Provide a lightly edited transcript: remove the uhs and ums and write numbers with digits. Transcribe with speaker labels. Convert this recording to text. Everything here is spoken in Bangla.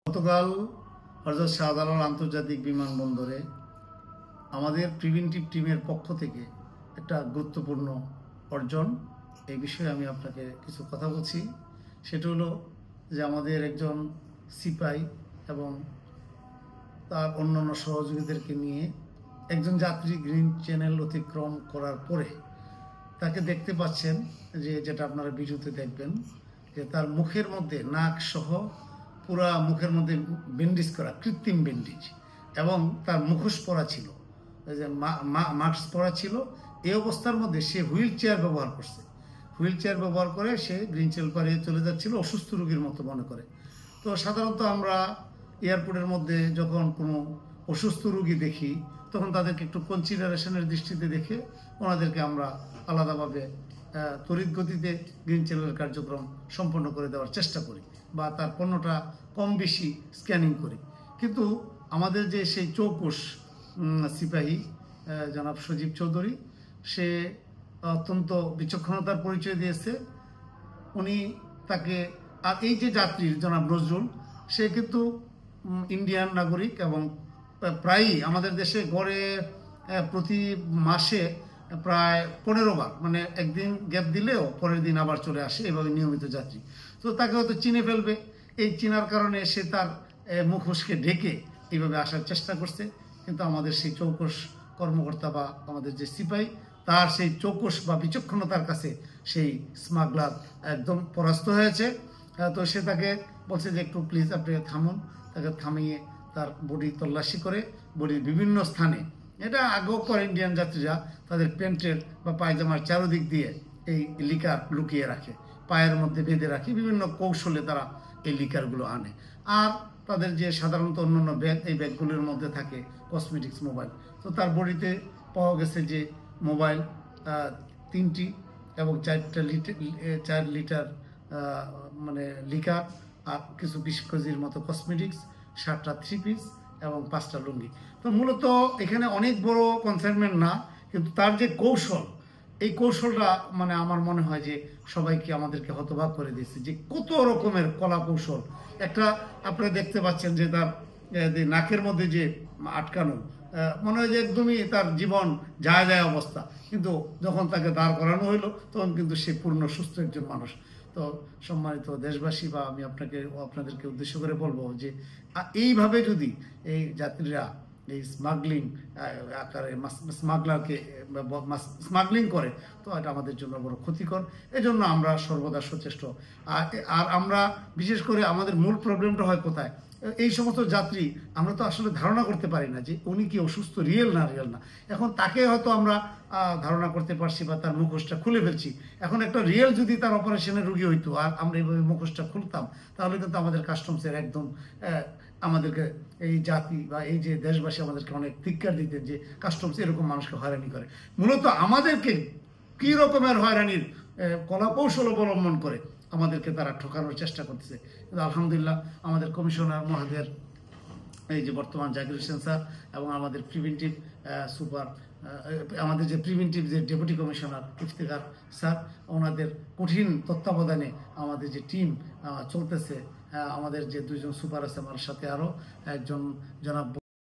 Speaker 1: গতকাল হযরত শাহজালাল আন্তর্জাতিক বিমানবন্দরে আমাদের প্রিভেন্টিভ টিমের পক্ষ থেকে একটা গুরুত্বপূর্ণ অর্জন, এই বিষয়ে আমি আপনাকে কিছু কথা বলছি। সেটা হলো যে আমাদের একজন সিপাই এবং তার অন্যান্য সহযোগীদেরকে নিয়ে একজন যাত্রী গ্রিন চ্যানেল অতিক্রম করার পরে তাকে দেখতে পাচ্ছেন যে, যেটা আপনারা ভিডিওতে দেখবেন, যে তার মুখের মধ্যে নাক সহ পুরা মুখের মধ্যে ব্যান্ডেজ করা, কৃত্রিম ব্যান্ডেজ, এবং তার মুখোশ পরা ছিল, যে মাস্ক পরা ছিল। এই অবস্থার মধ্যে সে হুইল চেয়ার ব্যবহার করছে। হুইল চেয়ার ব্যবহার করে সে গ্রিন চ্যানেল পাড়িয়ে চলে যাচ্ছিল, অসুস্থ রোগীর মতো মনে করে। তো সাধারণত আমরা এয়ারপোর্টের মধ্যে যখন কোনো অসুস্থ রোগী দেখি, তখন তাদেরকে একটু কনসিডারেশনের দৃষ্টিতে দেখে ওনাদেরকে আমরা আলাদাভাবে তড়িৎ গতিতে গ্রিন চ্যানেলের কার্যক্রম সম্পন্ন করে দেওয়ার চেষ্টা করি, বা তার পণ্যটা কম বেশি স্ক্যানিং করি। কিন্তু আমাদের যে সেই চৌকুশ সিপাহী জনাব সজীব চৌধুরী, সে অত্যন্ত বিচক্ষণতার পরিচয় দিয়েছে। উনি তাকে, আর এই যে যাত্রী জনাব নজরুল, সে কিন্তু ইন্ডিয়ান নাগরিক এবং প্রায়ই আমাদের দেশে গড়ে প্রতি মাসে প্রায় 15 বার, মানে একদিন গ্যাপ দিলেও পরের দিন আবার চলে আসে, এভাবে নিয়মিত যাত্রী। তো তাকে হয়তো চিনে ফেলবে, এই চিনার কারণে সে তার মুখোশকে ঢেকে এইভাবে আসার চেষ্টা করছে। কিন্তু আমাদের সেই চৌকস কর্মকর্তা বা আমাদের যে সিপাই, তার সেই চৌকস বা বিচক্ষণতার কাছে সেই স্মাগলার একদম পরাস্ত হয়েছে। তো সে তাকে বলছে যে একটু প্লিজ আপনি থামুন। তাকে থামিয়ে তার বডি তল্লাশি করে বডির বিভিন্ন স্থানে, এটা আগেও করে ইন্ডিয়ান যাত্রীরা, তাদের প্যান্টের বা পায়জামার চারোদিক দিয়ে এই লিকার লুকিয়ে রাখে, পায়ের মধ্যে বেঁধে রাখে, বিভিন্ন কৌশলে তারা এই লিকারগুলো আনে। আর তাদের যে সাধারণত অন্যান্য ব্যাগ, এই ব্যাগগুলোর মধ্যে থাকে কসমেটিক্স, মোবাইল। তো তার বডিতে পাওয়া গেছে যে মোবাইল 3টি এবং 4 লিটার মানে লিকার, আর কিছু 20 কেজির মতো কসমেটিক্স, 7টা 3 পিস এবং 5টা লুঙ্গি। তো মূলত এখানে অনেক বড় কনসাইনমেন্ট না, কিন্তু তার যে কৌশল, এই কৌশলটা মানে আমার মনে হয় যে সবাইকে, আমাদেরকে হতবাক করে দিয়েছে, যে কত রকমের কলা কৌশল। একটা আপনারা দেখতে পাচ্ছেন যে তার নাকের মধ্যে যে আটকানো, মনে হয় যে একদমই তার জীবন যায় যায় অবস্থা, কিন্তু যখন তাকে দাঁড় করানো হইলো তখন কিন্তু সে পূর্ণ সুস্থ একজন মানুষ। তো সম্মানিত দেশবাসী, বা আমি আপনাদেরকে উদ্দেশ্য করে বলবো যে এইভাবে যদি এই যাত্রীরা এই স্মাগলিং আকারে স্মাগলারকে স্মাগলিং করে, তো এটা আমাদের জন্য বড় ক্ষতিকর। এজন্য আমরা সর্বদা সচেষ্ট। আর আমরা বিশেষ করে আমাদের মূল প্রবলেমটা হয় কোথায়, এই সমস্ত যাত্রী আমরা তো আসলে ধারণা করতে পারি না যে উনি কি অসুস্থ, রিয়েল না। এখন তাকে হয়তো আমরা ধারণা করতে পারছি বা তার মুখোশটা খুলে ফেলছি। এখন একটা রিয়েল যদি তার অপারেশনের রোগী হইতো আর আমরা এইভাবে মুখোশটা খুলতাম, তাহলে কিন্তু আমাদের কাস্টমসের একদম আমাদেরকে, এই জাতি বা এই যে দেশবাসী আমাদেরকে অনেক ধিক্কার দিতেন যে কাস্টমস এরকম মানুষকে হয়রানি করে। মূলত আমাদেরকে কী রকমের হয়রানির কলা কৌশল অবলম্বন করে আমাদেরকে তারা ঠকানোর চেষ্টা করতেছে। কিন্তু আলহামদুলিল্লাহ আমাদের কমিশনার মহোদয়ের, এই যে বর্তমান জাকির হোসেন স্যার এবং আমাদের প্রিভেন্টিভ আমাদের যে প্রিভেন্টিভ যে ডেপুটি কমিশনার ইফতেখার স্যার, ওনাদের কঠিন তত্ত্বাবধানে আমাদের যে টিম চলতেছে, আমাদের যে 2জন সুপার আছে, আমার সাথে আরও একজন জনাব